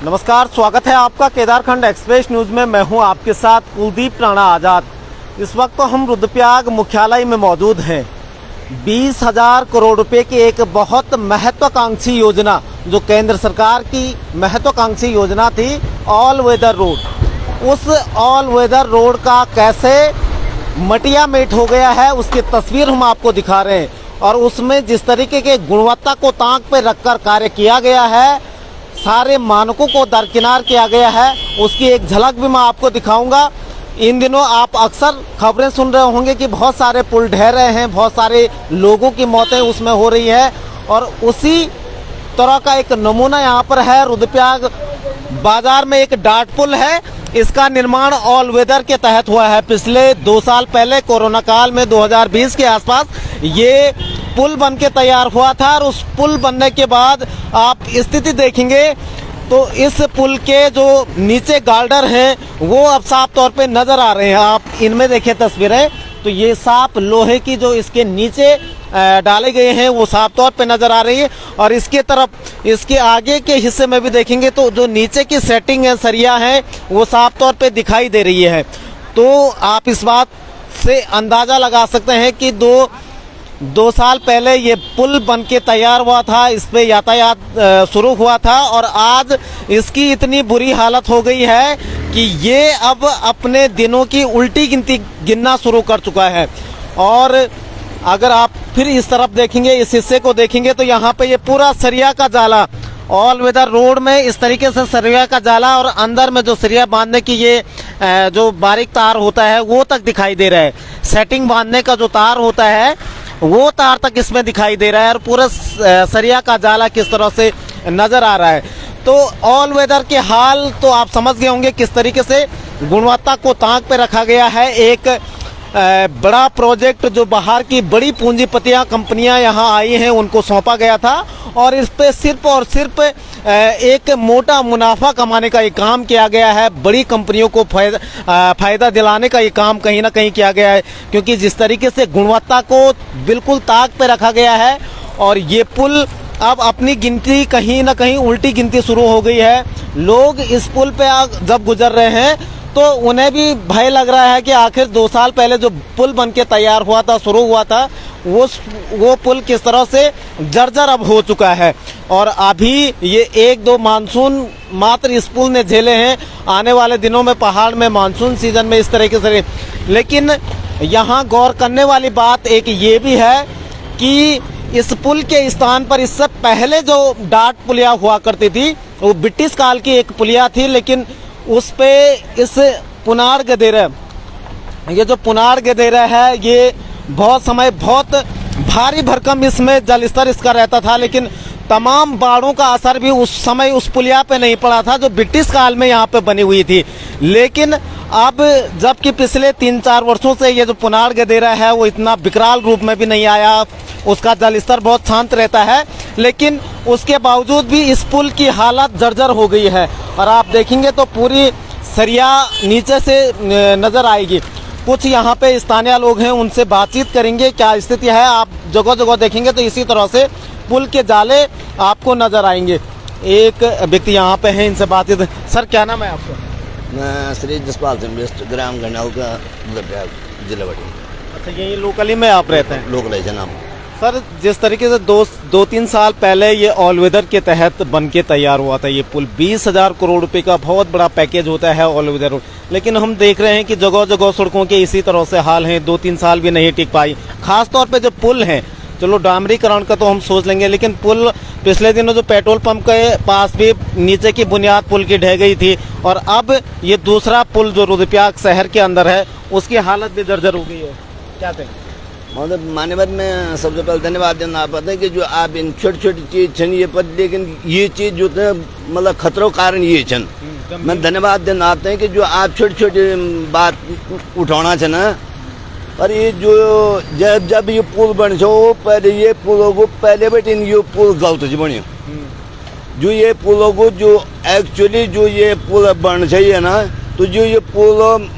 नमस्कार, स्वागत है आपका केदारखंड एक्सप्रेस न्यूज में। मैं हूं आपके साथ कुलदीप राणा आजाद। इस वक्त तो हम रुद्रप्रयाग मुख्यालय में मौजूद हैं। 20,000 करोड़ रुपए की एक बहुत महत्वाकांक्षी योजना, जो केंद्र सरकार की महत्वाकांक्षी योजना थी, ऑल वेदर रोड। उस ऑल वेदर रोड का कैसे मटिया मेट हो गया है, उसकी तस्वीर हम आपको दिखा रहे हैं। और उसमें जिस तरीके के गुणवत्ता को ताक पे रखकर कार्य किया गया है, सारे मानकों को दरकिनार किया गया है, उसकी एक झलक भी मैं आपको दिखाऊंगा। इन दिनों आप अक्सर खबरें सुन रहे होंगे कि बहुत सारे पुल ढह रहे हैं, बहुत सारे लोगों की मौतें उसमें हो रही है। और उसी तरह का एक नमूना यहाँ पर है। रुद्रप्रयाग बाजार में एक डाट पुल है, इसका निर्माण ऑल वेदर के तहत हुआ है। पिछले 2 साल पहले कोरोना काल में 2020 के आसपास ये पुल बन के तैयार हुआ था। और उस पुल बनने के बाद आप स्थिति देखेंगे तो इस पुल के जो नीचे गार्डर हैं वो अब साफ तौर पे नजर आ रहे हैं। आप इनमें देखिए तस्वीरें, तो ये साफ लोहे की जो इसके नीचे डाले गए हैं वो साफ तौर पे नजर आ रही है। और इसके तरफ, इसके आगे के हिस्से में भी देखेंगे तो जो नीचे की सेटिंग है, सरिया है, वो साफ तौर पे दिखाई दे रही है। तो आप इस बात से अंदाजा लगा सकते हैं कि दो साल पहले ये पुल बन के तैयार हुआ था, इस पे यातायात शुरू हुआ था। और आज इसकी इतनी बुरी हालत हो गई है कि ये अब अपने दिनों की उल्टी गिनती गिनना शुरू कर चुका है। और अगर आप फिर इस तरफ देखेंगे, इस हिस्से को देखेंगे, तो यहाँ पे ये पूरा सरिया का जाला, ऑल वेदर रोड में इस तरीके से सरिया का जाला, और अंदर में जो सरिया बांधने की ये जो बारीक तार होता है वो तक दिखाई दे रहा है। सेटिंग बांधने का जो तार होता है वो तार तक इसमें दिखाई दे रहा है। और पूरा सरिया का जाला किस तरह से नजर आ रहा है। तो ऑल वेदर के हाल तो आप समझ गए होंगे किस तरीके से गुणवत्ता को ताक पे रखा गया है। एक बड़ा प्रोजेक्ट जो बाहर की बड़ी पूंजीपतियां कंपनियां यहां आई हैं उनको सौंपा गया था, और इस पे सिर्फ और सिर्फ एक मोटा मुनाफा कमाने का ये काम किया गया है। बड़ी कंपनियों को फायदा दिलाने का ये काम कहीं ना कहीं किया गया है, क्योंकि जिस तरीके से गुणवत्ता को बिल्कुल ताक पे रखा गया है। और ये पुल अब अपनी गिनती कहीं ना कहीं उल्टी गिनती शुरू हो गई है। लोग इस पुल पे जब गुजर रहे हैं तो उन्हें भी भय लग रहा है कि आखिर 2 साल पहले जो पुल बन के तैयार हुआ था, शुरू हुआ था, वो पुल किस तरह से जर्जर अब हो चुका है। और अभी ये 1-2 मानसून मात्र इस पुल ने झेले हैं। आने वाले दिनों में पहाड़ में मानसून सीजन में इस तरीके से, लेकिन यहाँ गौर करने वाली बात एक ये भी है कि इस पुल के स्थान पर इससे पहले जो डाट पुलिया हुआ करती थी वो ब्रिटिश काल की एक पुलिया थी, लेकिन उस पे इस पुनार गदेरा, ये जो पुनार गदेरा है, ये बहुत भारी भरकम इसमें जलस्तर इसका रहता था। लेकिन तमाम बाढ़ों का असर भी उस समय उस पुलिया पे नहीं पड़ा था जो ब्रिटिश काल में यहाँ पे बनी हुई थी। लेकिन अब जबकि पिछले 3-4 वर्षों से ये जो पुनार गदेरा है वो इतना विकराल रूप में भी नहीं आया, उसका जलस्तर बहुत शांत रहता है, लेकिन उसके बावजूद भी इस पुल की हालत जर्जर हो गई है। और आप देखेंगे तो पूरी सरिया नीचे से नजर आएगी। कुछ यहाँ पे स्थानीय लोग हैं, उनसे बातचीत करेंगे क्या स्थिति है। आप जगह जगह देखेंगे तो इसी तरह से पुल के जाले आपको नजर आएंगे। एक व्यक्ति यहाँ पे हैं, इनसे बातचीत। सर, क्या नाम है आपका? मैं श्री जसपाल सिंह बेस्ट, ग्राम गंडाऊ का जिला बटी। अच्छा, यही लोकली में आप रहते हैं? लोकल है नाम। सर, जिस तरीके से 2-3 साल पहले ये ऑल वेदर के तहत बन के तैयार हुआ था ये पुल, 20,000 करोड़ रुपए का बहुत बड़ा पैकेज होता है ऑल वेदर रोड, लेकिन हम देख रहे हैं कि जगह जगह सड़कों के इसी तरह से हाल हैं। 2-3 साल भी नहीं टिक पाई। खासतौर पे जो पुल हैं, चलो डामरीकरण का तो हम सोच लेंगे, लेकिन पुल पिछले दिनों जो पेट्रोल पंप के पास भी नीचे की बुनियाद पुल की ढह गई थी, और अब ये दूसरा पुल जो रुद्रप्रयाग शहर के अंदर है उसकी हालत भी जर्जर हो गई है। क्या कहें? मतलब मान्यवर में सबसे पहले धन्यवाद देना पड़ता है कि जो आप इन छोटी छोटी चीज छन ये पर, लेकिन ये चीज जो है मतलब खतरों कारण ये छन। मैं धन्यवाद देना आते हैं कि जो आप छोटी छोटी बात उठाना छे ना। और ये जो जब ये पुल बन छो, पहले ये पुलों को पहले बेटे ये पुल गलत बनियो। जो ये पुलों को जो एक्चुअली जो ये पुल बन चाहिए ना, तो जो ये पुल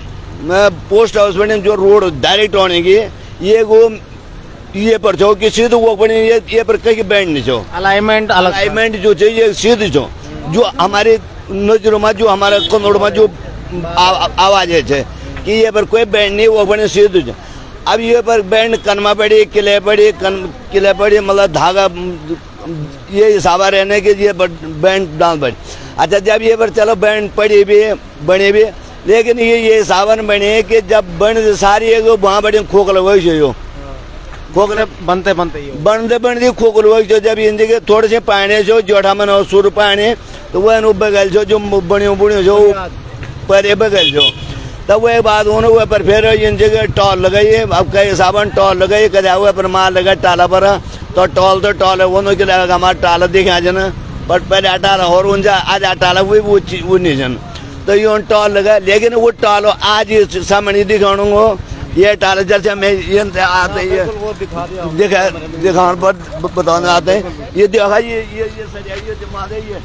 पोस्ट हाउस बने जो रोड डायरेक्ट आने की ये पर छो कि सीधे वो बने ये पर कहीं बैंड नहीं छो। अलाइनमेंट जो चाहिए सीधे छो। जो हमारे नजरों में जो हमारे कन्नड़ में जो आवाज है कि ये पर कोई बैंड नहीं वो बने सीधे अब ये पर बैंड कनमा पड़ी किले पड़ी मतलब धागा ये हिसाब रहने के ये बैंड डांस पड़ी। अच्छा जब ये पर चलो बैंड पड़ी भी बने भी लेकिन ये हिसाबन बने कि जब बन सारी है वहाँ बड़े खोखल वही हो खोखले बनते खोखल वही जब इन जगह थोड़े से पाने जो जोठा मन हो सुर पाने तो वह बगल जो बनियो बुनियो जो पर बगल जो तब वो एक बात होने हुए पर फिर इन जगह टॉल लगाई अब कई हिसाबन टॉल लगाई कदा हुए पर मार लगा टाला पर तो टॉल है वो के लगा हमारा टाला देखे आज ना पर पहले अटाला और उनसे आज अटाला वो नहीं जन तो ये टॉल लगा लेकिन वो टॉल आज सामने दिखाऊंगा ये टाल जैसे मैं ये आते ये दिखा पर बताने आते हैं ये देखा ये सरिया ये दिमाग है ये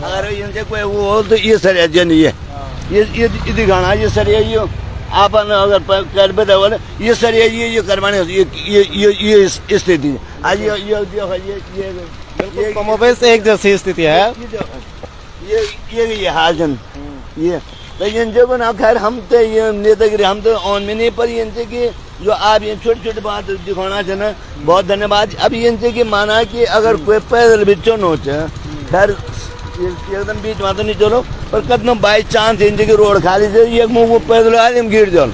अगर इनसे कोई वो हो तो ये सरिया नहीं है ये दिखाना ये सरिया ये आप अगर कर बताओ ये सरिया ये करवाने ये स्थिति आज ये कमोबेश एक जैसी स्थिति है ये हाजन ये तो इनसे को ना खैर हम तो ये नेतागिरी हम तो ऑन में नहीं पर इनसे की जो आप ये छोटी छोटी बात दिखाना चाहिए ना बहुत धन्यवाद। अब इनसे की माना कि अगर कोई पैदल भी चुनो खैर एकदम बीच में तो नहीं चलो पर कदम बाई चांस इनसे की रोड खाली से ये मुँह पैदल आदमी गिर जाओ।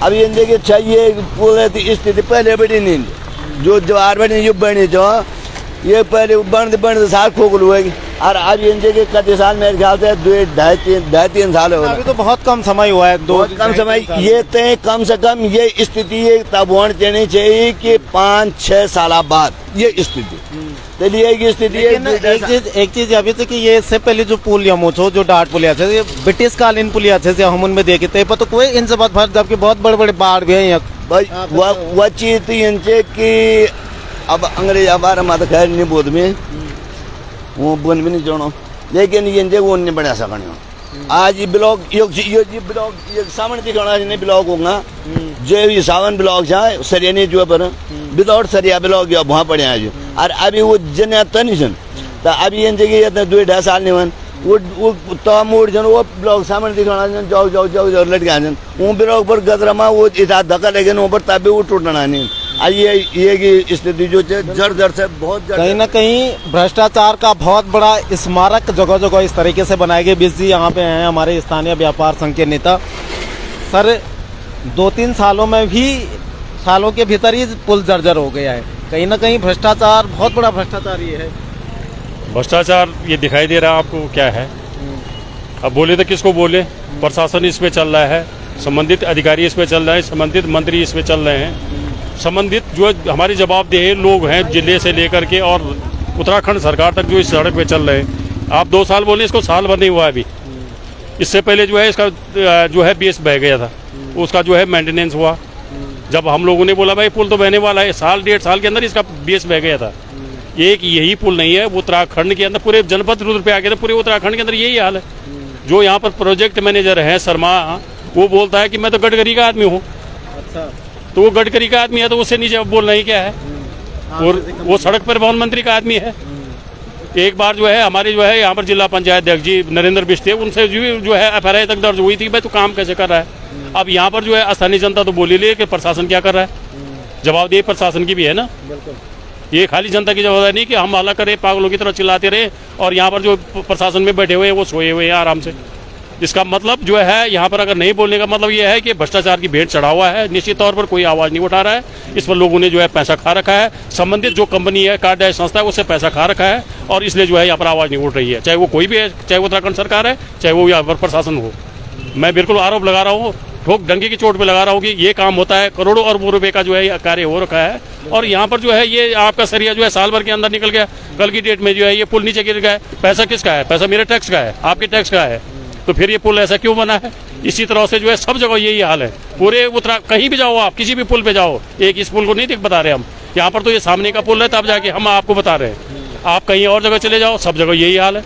अब इनसे की चाहिए पूरे स्थिति पहले बड़ी नहीं जो जवार बनी ये बनी जो ये पहले बनते साल खोखल हुएगी और अब इनसे के कई साल मेरे ख्याल से ढाई तीन साल हो अभी तो बहुत कम समय हुआ है बहुत कम समय ये तय कम से कम ये स्थिति तब होनी देनी चाहिए कि 5-6 साल बाद ये स्थिति चलिए की स्थिति एक चीज अभी तक कि ये इससे पहले जो पुल यमो छो जो डाट पुलिया थे ये ब्रिटिश कालीन पुलिया थे हम उनमें देखे थे पर तो कोई इनसे बात भर जबकि बहुत बड़े बड़े बाढ़ भी है वह चीज थी इनसे की अब अंग्रेज हमारा माता खैर नहीं बोध में वो बन भी नहीं चाहो लेकिन ये वो नहीं बना सकने आज ये ब्लॉक ये ब्लॉक ये सामने दिखाना नहीं ब्लॉक होगा जो ये सावन ब्लॉक है सरिया नहीं जो पर विदाउट सरिया ब्लॉक या वहाँ पड़े आज और अभी वो जन नहीं सन तो अभी इन जगह 2-2.5 साल नहीं वन वो तो मोड़ जन वो ब्लॉक सामने दिखाना जाओ लटका जन वो ब्लॉक पर गदरमा वो इतना धक्का लेकिन वो पर तभी वो टूटना नहीं ये स्थिति जो जर से बहुत कहीं ना कहीं भ्रष्टाचार का बहुत बड़ा स्मारक जगह जगह इस तरीके से बनाए गए। बीस जी यहाँ पे हैं हमारे स्थानीय व्यापार संघ के नेता। सर 2-3 सालों के भीतर ही पुल जर्जर हो गया है। कहीं ना कहीं भ्रष्टाचार बहुत बड़ा भ्रष्टाचार ये है। भ्रष्टाचार ये दिखाई दे रहा है आपको क्या है। अब बोले तो किसको बोले, प्रशासन इस पे चल रहा है, संबंधित अधिकारी इस पे चल रहे हैं, संबंधित मंत्री इस पे चल रहे हैं, संबंधित जो हमारे जवाबदेह लोग हैं जिले से लेकर के और उत्तराखंड सरकार तक जो इस सड़क पे चल रहे हैं। आप 2 साल बोले, इसको साल भर नहीं हुआ अभी। इससे पहले जो है इसका जो है बेस बह गया था, उसका जो है मेंटेनेंस हुआ। जब हम लोगों ने बोला भाई पुल तो बहने वाला है, 1-1.5 साल के अंदर इसका बेस बह गया था। एक यही पुल नहीं है, उत्तराखंड के अंदर पूरे जनपद रुद्र पे आ गया था, पूरे उत्तराखंड के अंदर यही हाल है। जो यहाँ पर प्रोजेक्ट मैनेजर है शर्मा, वो बोलता है कि मैं तो गडकरी का आदमी हूँ। अच्छा, तो वो गडकरी का आदमी है तो उससे नीचे बोलना ही क्या है। और वो सड़क परिवहन मंत्री का आदमी है। एक बार जो है हमारे जो है यहाँ पर जिला पंचायत अध्यक्ष जी नरेंद्र बिश्ते, उनसे जो है FRI तक दर्ज हुई थी कि भाई तू काम कैसे कर रहा है। अब यहाँ पर जो है स्थानीय जनता तो बोली ले कि प्रशासन क्या कर रहा है। जवाबदेही प्रशासन की भी है ना, ये खाली जनता की जवाबदेही नहीं कि हम हल्ला करें पागलों की तरह चिल्लाते रहे और यहाँ पर जो प्रशासन में बैठे हुए हैं वो सोए हुए हैं आराम से। इसका मतलब जो है यहाँ पर अगर नहीं बोलने का मतलब ये है कि भ्रष्टाचार की भेंट चढ़ा हुआ है। निश्चित तौर पर कोई आवाज़ नहीं उठा रहा है। इस पर लोगों ने जो है पैसा खा रखा है, संबंधित जो कंपनी है कार्यदायी संस्था है उससे पैसा खा रखा है और इसलिए जो है यहाँ पर आवाज़ नहीं उठ रही है। चाहे वो कोई भी है, चाहे उत्तराखंड सरकार है, चाहे वो यहाँ पर प्रशासन हो। मैं बिल्कुल आरोप लगा रहा हूँ, ठोक डंके की चोट पे लगा रहा हूँ कि ये काम होता है, करोड़ों अरबों रुपए का जो है कार्य हो रखा है और यहाँ पर जो है ये आपका सरिया जो है साल भर के अंदर निकल गया। कल की डेट में जो है ये पुल नीचे गिर गया। पैसा किसका है? पैसा मेरे टैक्स का है, आपके टैक्स का है। तो फिर ये पुल ऐसा क्यों बना है? इसी तरह से जो है सब जगह यही हाल है। पूरे कहीं भी जाओ आप, किसी भी पुल पे जाओ, एक इस पुल को नहीं बता रहे हम, यहाँ पर तो ये सामने का पुल है तब जाके हम आपको बता रहे हैं। आप कहीं और जगह चले जाओ, सब जगह यही हाल है।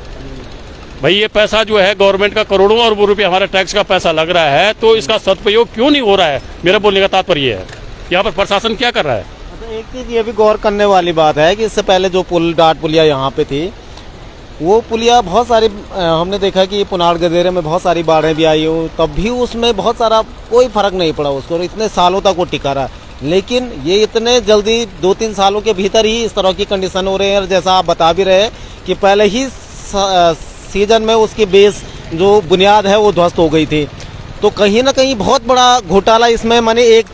भाई ये पैसा जो है गवर्नमेंट का करोड़ों और रुपए हमारा टैक्स का पैसा लग रहा है, तो इसका सदुपयोग क्यों नहीं हो रहा है? मेरा बोलने का तात्पर्य है यहाँ पर प्रशासन क्या कर रहा है। एक चीज ये भी गौर करने वाली बात है कि इससे पहले जो पुल डाट पुलिया यहाँ पे थी वो पुलिया बहुत सारी हमने देखा कि पुनाड़ गदेरे में बहुत सारी बाढ़ें भी आई हो, तब भी उसमें बहुत सारा कोई फर्क नहीं पड़ा उसको, और इतने सालों तक वो टिका रहा। लेकिन ये इतने जल्दी 2-3 सालों के भीतर ही इस तरह की कंडीशन हो रही है। और जैसा आप बता भी रहे कि पहले ही सीजन में उसकी बेस जो बुनियाद है वो ध्वस्त हो गई थी। तो कहीं ना कहीं बहुत बड़ा घोटाला इसमें, माने एक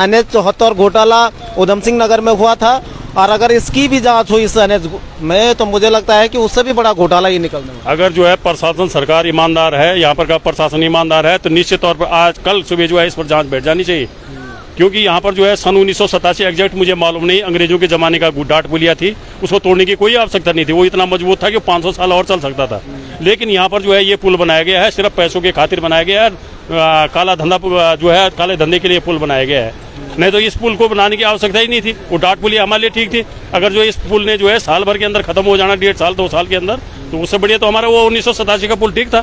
NH 74 घोटाला उधम सिंह नगर में हुआ था, और अगर इसकी भी जांच हुई इस NH में तो मुझे लगता है कि उससे भी बड़ा घोटाला ही निकलने वाला। अगर जो है प्रशासन सरकार ईमानदार है, यहाँ पर का प्रशासन ईमानदार है, तो निश्चित तौर पर आज कल सुबह जो है इस पर जांच बैठ जानी चाहिए। क्योंकि यहाँ पर जो है सन 1987 एग्जैक्ट मुझे मालूम नहीं, अंग्रेजों के जमाने का डाट पुलिया थी, उसको तोड़ने की कोई आवश्यकता नहीं थी, वो इतना मजबूत था कि 500 साल और चल सकता था। लेकिन यहाँ पर जो है ये पुल बनाया गया है, सिर्फ पैसों के खातिर बनाया गया है, काला धंधा जो है काले धंधे के लिए पुल बनाया गया है। नहीं तो इस पुल को बनाने की आवश्यकता ही नहीं थी। वो डाट पुलिया हमारे लिए ठीक थी। अगर जो इस पुल ने जो है साल भर के अंदर खत्म हो जाना, 1.5 साल 2 साल के अंदर, तो उससे बढ़िया तो हमारा वो 1987 का पुल ठीक था।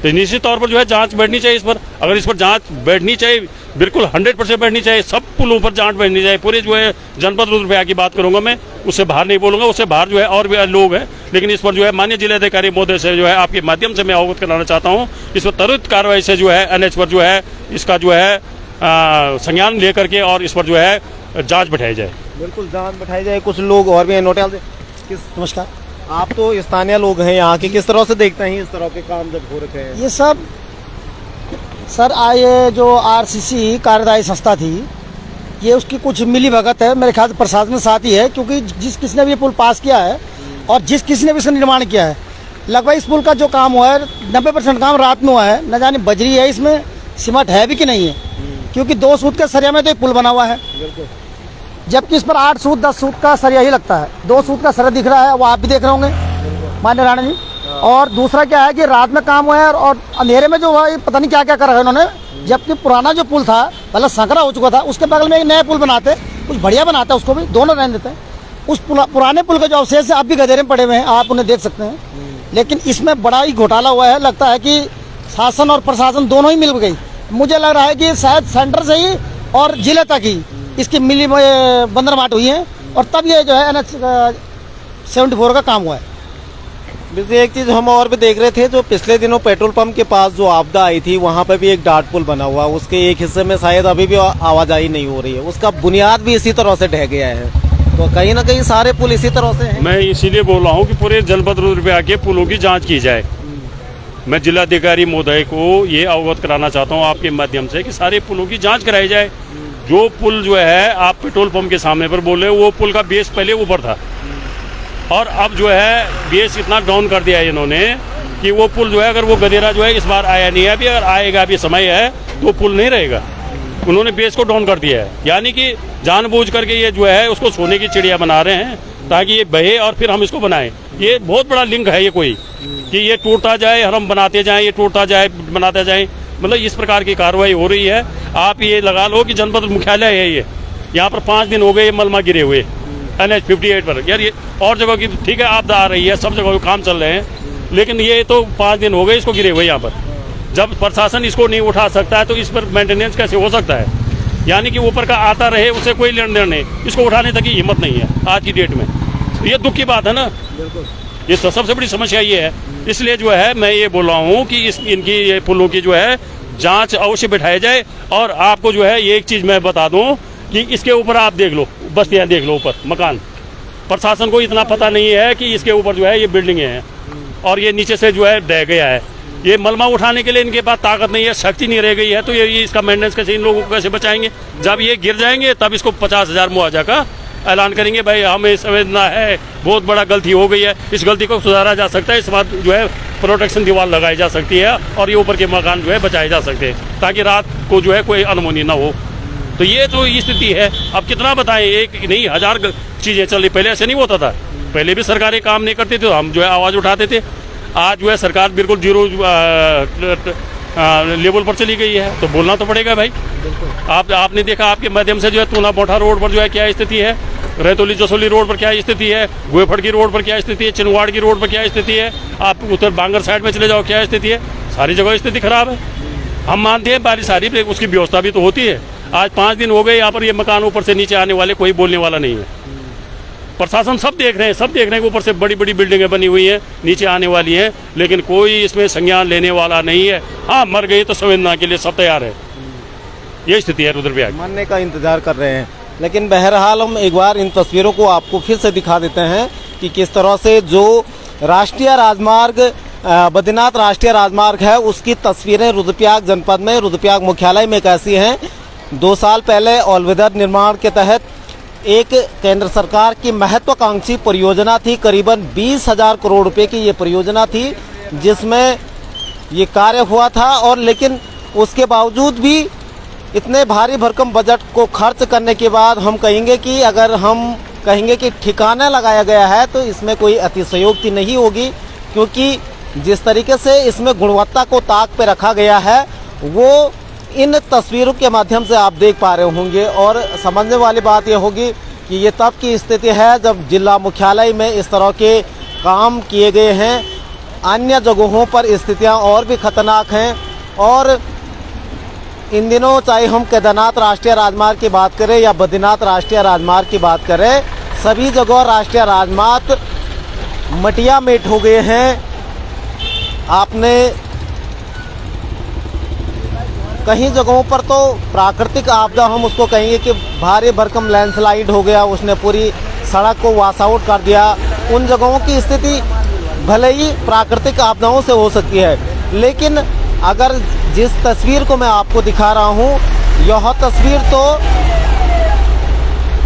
तो निश्चित तौर पर जो है जांच बैठनी चाहिए इस पर। अगर इस पर जांच बैठनी चाहिए, बिल्कुल 100% बैठनी चाहिए, सब पुलों पर जांच बैठनी चाहिए। पूरे जो है जनपद रुद्रप्रयाग की बात करूंगा मैं, उससे बाहर नहीं बोलूंगा, उससे बाहर जो है और भी लोग हैं। लेकिन इस पर जो है माननीय जिलाधिकारी महोदय से जो है आपके माध्यम से मैं अवगत कराना चाहता हूँ, इस पर त्वरित कार्रवाई से जो है NH पर जो है इसका जो है संज्ञान लेकर के और इस पर जो है जांच बैठाई जाए। बिल्कुल जांच बैठाई जाए। कुछ लोग और भी हैं नोटियाल किस, नमस्कार, आप तो स्थानीय लोग हैं यहाँ के, किस तरह से देखते हैं इस तरह के काम जब हो रखे हैं? ये सब सर ये जो RCC कार्यदायी संस्था थी, ये उसकी कुछ मिली भगत है मेरे ख्याल से प्रशासन के साथ ही है। क्योंकि जिस किसने भी ये पुल पास किया है और जिस किसने भी इसका निर्माण किया है, लगभग इस पुल का जो काम हुआ है 90% काम रात में हुआ है। न जाने बजरी है इसमें, सीमेंट है भी कि नहीं है, क्योंकि 2 सूत के सरिया में तो ये पुल बना हुआ है, जबकि इस पर 8 सूत 10 सूत का सरिया ही लगता है। 2 सूत का सरिया दिख रहा है, वो आप भी देख रहे होंगे मान्य राणा जी। और दूसरा क्या है कि रात में काम हुआ है और अंधेरे में जो हुआ है पता नहीं क्या क्या कर रहा है उन्होंने। जबकि पुराना जो पुल था पहले संकरा हो चुका था, उसके बगल में एक नया पुल बनाते, कुछ बढ़िया बनाते, उसको भी दोनों रहने देते हैं। उस पुराने पुल के जो अवशेष है अब भी गधेरे में पड़े हुए हैं, आप उन्हें देख सकते हैं। लेकिन इसमें बड़ा ही घोटाला हुआ है। लगता है कि शासन और प्रशासन दोनों ही मिल गई। मुझे लग रहा है कि शायद सेंटर से ही और जिले तक ही इसकी मिली बंदरमाट हुई है, और तब ये जो है NH 74 का काम हुआ है। वैसे एक चीज़ हम और भी देख रहे थे, जो पिछले दिनों पेट्रोल पंप के पास जो आपदा आई थी, वहाँ पे भी एक डाट पुल बना हुआ, उसके एक हिस्से में शायद अभी भी आवाजाही नहीं हो रही है, उसका बुनियाद भी इसी तरह से ढह गया है। तो कहीं ना कहीं सारे पुल इसी तरह से हैं। मैं इसीलिए बोल रहा हूँ कि पूरे जनपद रुद्रप्रयाग के पुलों की जाँच की जाए। मैं जिलाधिकारी महोदय को ये अवगत कराना चाहता हूँ आपके माध्यम से कि सारे पुलों की जाँच कराई जाए। जो पुल जो है आप पेट्रोल पंप के सामने पर बोल रहे हो, वो पुल का बेस पहले ऊपर था, और अब जो है बेस इतना डाउन कर दिया है इन्होंने कि वो पुल जो है, अगर वो गदेरा जो है इस बार आया नहीं है, अभी अगर आएगा, अभी समय है, तो पुल नहीं रहेगा। उन्होंने बेस को डाउन कर दिया है, यानी कि जानबूझ करके ये जो है उसको सोने की चिड़िया बना रहे हैं ताकि ये बहे और फिर हम इसको बनाएं। ये बहुत बड़ा लिंक है ये कोई, कि ये टूटता जाए और हम बनाते जाएं, ये टूटता जाए बनाते जाएं, मतलब इस प्रकार की कार्रवाई हो रही है। आप ये लगा लो कि जनपद मुख्यालय है ये, यहाँ पर 5 दिन हो गए मलमा गिरे हुए NH 58 पर। यार ये और जगह की ठीक है आपदा आ रही है, सब जगह काम चल रहे हैं, लेकिन ये तो 5 दिन हो गए इसको गिरे हुए यहाँ पर। जब प्रशासन इसको नहीं उठा सकता है तो इस पर मेंटेनेंस कैसे हो सकता है? यानी कि ऊपर का आता रहे, उससे कोई लेन देन नहीं, इसको उठाने तक की हिम्मत नहीं है आज की डेट में। तो ये दुख की बात है ना, ये तो सबसे बड़ी समस्या ये है। इसलिए जो है मैं ये बोल रहा हूँ कि इनकी ये पुलों की जो है जांच अवश्य बैठाई जाए। और आपको जो है ये एक चीज़ मैं बता दूँ कि इसके ऊपर आप देख लो, बस्तियाँ देख लो, ऊपर मकान, प्रशासन को इतना पता नहीं है कि इसके ऊपर जो है ये बिल्डिंगें हैं और ये नीचे से जो है ढह गया है। ये मलमा उठाने के लिए इनके पास ताकत नहीं है, शक्ति नहीं रह गई है, तो ये इसका मेंटेनेंस कैसे, इन लोगों को कैसे बचाएंगे? जब ये गिर जाएंगे तब इसको 50,000 मुआवजा का ऐलान करेंगे। भाई हमें समझना है बहुत बड़ा गलती हो गई है, इस गलती को सुधारा जा सकता है, इस बात जो है प्रोटेक्शन दीवार लगाई जा सकती है और ये ऊपर के मकान जो है बचाए जा सकते हैं ताकि रात को जो है कोई अनहोनी ना हो। तो ये तो स्थिति है। अब कितना बताएं, एक नहीं 1000 चीज़ें चल रही। पहले ऐसे नहीं होता था, पहले भी सरकारें काम नहीं करती थी, हम जो है आवाज़ उठाते थे। आज जो है सरकार बिल्कुल जीरो लेवल पर चली गई है, तो बोलना तो पड़ेगा भाई। आपने देखा आपके माध्यम से जो है तूना बोठा रोड पर जो है क्या स्थिति है, रैतोली जसोली रोड पर क्या स्थिति है, गोएफड़ की रोड पर क्या स्थिति है, चिनवाड़ की रोड पर क्या स्थिति है, आप उत्तर बांगर साइड में चले जाओ क्या स्थिति है। सारी जगह स्थिति खराब है। हम मानते हैं बारिश सारी, उसकी व्यवस्था भी तो होती है। आज 5 दिन हो गए यहाँ पर ये मकान ऊपर से नीचे आने वाले कोई बोलने वाला नहीं है। प्रशासन सब देख रहे हैं कि ऊपर से बड़ी बड़ी बिल्डिंगें बनी हुई हैं, नीचे आने वाली हैं, लेकिन कोई इसमें संज्ञान लेने वाला नहीं है। हाँ, मर गई तो संवेदना के लिए सब तैयार है। ये स्थिति है रुद्रप्रयाग। मरने का इंतजार कर रहे हैं। लेकिन बहरहाल हम एक बार इन तस्वीरों को आपको फिर से दिखा देते हैं कि किस तरह से जो राष्ट्रीय राजमार्ग बद्रीनाथ राष्ट्रीय राजमार्ग है उसकी तस्वीरें रुद्रप्रयाग जनपद में रुद्रप्रयाग मुख्यालय में कैसी हैं। 2 साल पहले ऑल वेदर निर्माण के तहत एक केंद्र सरकार की महत्वाकांक्षी परियोजना थी, करीबन 20,000 करोड़ रुपए की ये परियोजना थी जिसमें ये कार्य हुआ था। और लेकिन उसके बावजूद भी इतने भारी भरकम बजट को खर्च करने के बाद हम कहेंगे कि अगर हम कहेंगे कि ठिकाना लगाया गया है तो इसमें कोई अतिशयोक्ति नहीं होगी, क्योंकि जिस तरीके से इसमें गुणवत्ता को ताक पे रखा गया है वो इन तस्वीरों के माध्यम से आप देख पा रहे होंगे। और समझने वाली बात यह होगी कि ये तब की स्थिति है जब जिला मुख्यालय में इस तरह के काम किए गए हैं। अन्य जगहों पर स्थितियां और भी खतरनाक हैं। और इन दिनों चाहे हम केदारनाथ राष्ट्रीय राजमार्ग की बात करें या बद्रीनाथ राष्ट्रीय राजमार्ग की बात करें, सभी जगह राष्ट्रीय राजमार्ग मटिया मेट हो गए हैं। आपने कहीं जगहों पर तो प्राकृतिक आपदा हम उसको कहेंगे कि भारी भरकम लैंडस्लाइड हो गया, उसने पूरी सड़क को वॉश आउट कर दिया। उन जगहों की स्थिति भले ही प्राकृतिक आपदाओं से हो सकती है, लेकिन अगर जिस तस्वीर को मैं आपको दिखा रहा हूँ यह तस्वीर तो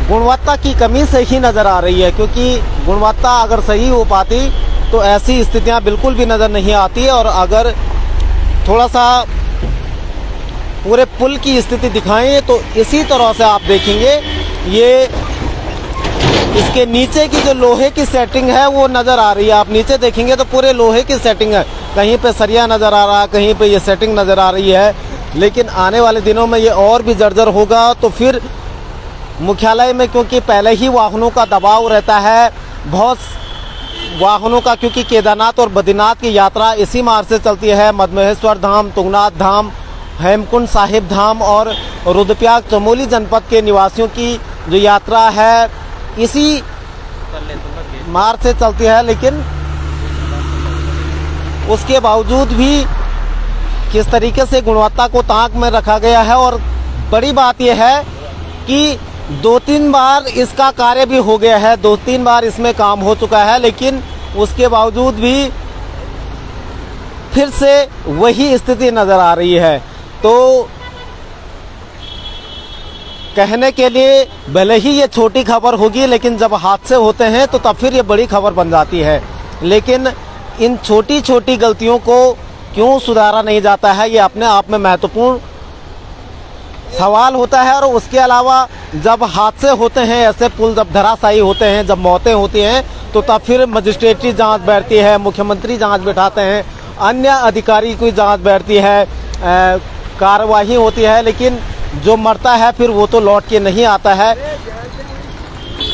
गुणवत्ता की कमी से ही नज़र आ रही है, क्योंकि गुणवत्ता अगर सही हो पाती तो ऐसी स्थितियाँ बिल्कुल भी नज़र नहीं आती। और अगर थोड़ा सा पूरे पुल की स्थिति दिखाएं तो इसी तरह से आप देखेंगे ये इसके नीचे की जो लोहे की सेटिंग है वो नज़र आ रही है। आप नीचे देखेंगे तो पूरे लोहे की सेटिंग है, कहीं पे सरिया नज़र आ रहा है, कहीं पे ये सेटिंग नज़र आ रही है। लेकिन आने वाले दिनों में ये और भी जर्जर होगा। तो फिर मुख्यालय में क्योंकि पहले ही वाहनों का दबाव रहता है, बहुत वाहनों का, क्योंकि केदारनाथ और बद्रीनाथ की यात्रा इसी मार्ग से चलती है। मदमहेश्वर धाम, तुंगनाथ धाम, हेमकुंड साहिब धाम और रुद्रप्रयाग चमोली जनपद के निवासियों की जो यात्रा है इसी मार्ग से चलती है। लेकिन उसके बावजूद भी किस तरीके से गुणवत्ता को ताक में रखा गया है। और बड़ी बात यह है कि 2-3 बार इसका कार्य भी हो गया है, 2-3 बार इसमें काम हो चुका है, लेकिन उसके बावजूद भी फिर से वही स्थिति नज़र आ रही है। तो कहने के लिए भले ही ये छोटी खबर होगी, लेकिन जब हादसे होते हैं तो तब फिर ये बड़ी खबर बन जाती है। लेकिन इन छोटी छोटी गलतियों को क्यों सुधारा नहीं जाता है, ये अपने आप में महत्वपूर्ण सवाल होता है। और उसके अलावा जब हादसे होते हैं, ऐसे पुल जब धराशायी होते हैं, जब मौतें होती हैं, तो तब फिर मजिस्ट्रेटी जांच बैठती है, मुख्यमंत्री जांच बैठाते हैं, अन्य अधिकारी की जांच बैठती है, कार्रवाई होती है। लेकिन जो मरता है फिर वो तो लौट के नहीं आता है।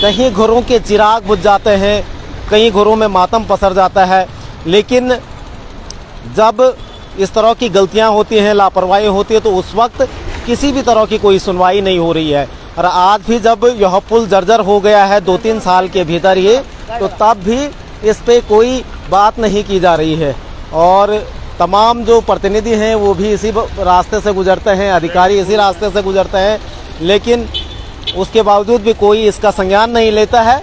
कहीं घरों के चिराग बुझ जाते हैं, कहीं घरों में मातम पसर जाता है। लेकिन जब इस तरह की गलतियां होती हैं, लापरवाही होती है, तो उस वक्त किसी भी तरह की कोई सुनवाई नहीं हो रही है। और आज भी जब यह पुल जर्जर हो गया है 2-3 साल के भीतर ही, तो तब भी इस पे कोई बात नहीं की जा रही है। और तमाम जो प्रतिनिधि हैं वो भी इसी रास्ते से गुजरते हैं, अधिकारी इसी रास्ते से गुजरते हैं, लेकिन उसके बावजूद भी कोई इसका संज्ञान नहीं लेता है।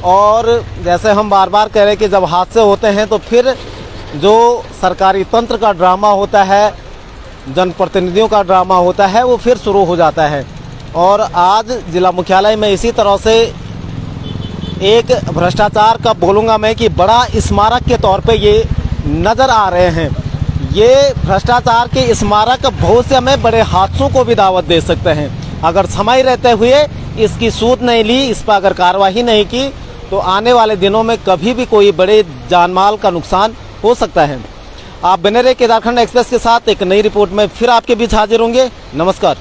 और जैसे हम बार बार कह रहे हैं कि जब हादसे होते हैं तो फिर जो सरकारी तंत्र का ड्रामा होता है, जनप्रतिनिधियों का ड्रामा होता है, वो फिर शुरू हो जाता है। और आज जिला मुख्यालय में इसी तरह से एक भ्रष्टाचार का बोलूँगा मैं कि बड़ा स्मारक के तौर पे ये नज़र आ रहे हैं। ये भ्रष्टाचार के स्मारक भविष्य में बड़े हादसों को भी दावत दे सकते हैं। अगर समय रहते हुए इसकी सूद नहीं ली, इस पर अगर कार्रवाई नहीं की, तो आने वाले दिनों में कभी भी कोई बड़े जानमाल का नुकसान हो सकता है। आप बने रहे केदारखंड एक्सप्रेस के साथ एक नई रिपोर्ट में फिर आपके बीच हाजिर होंगे। नमस्कार।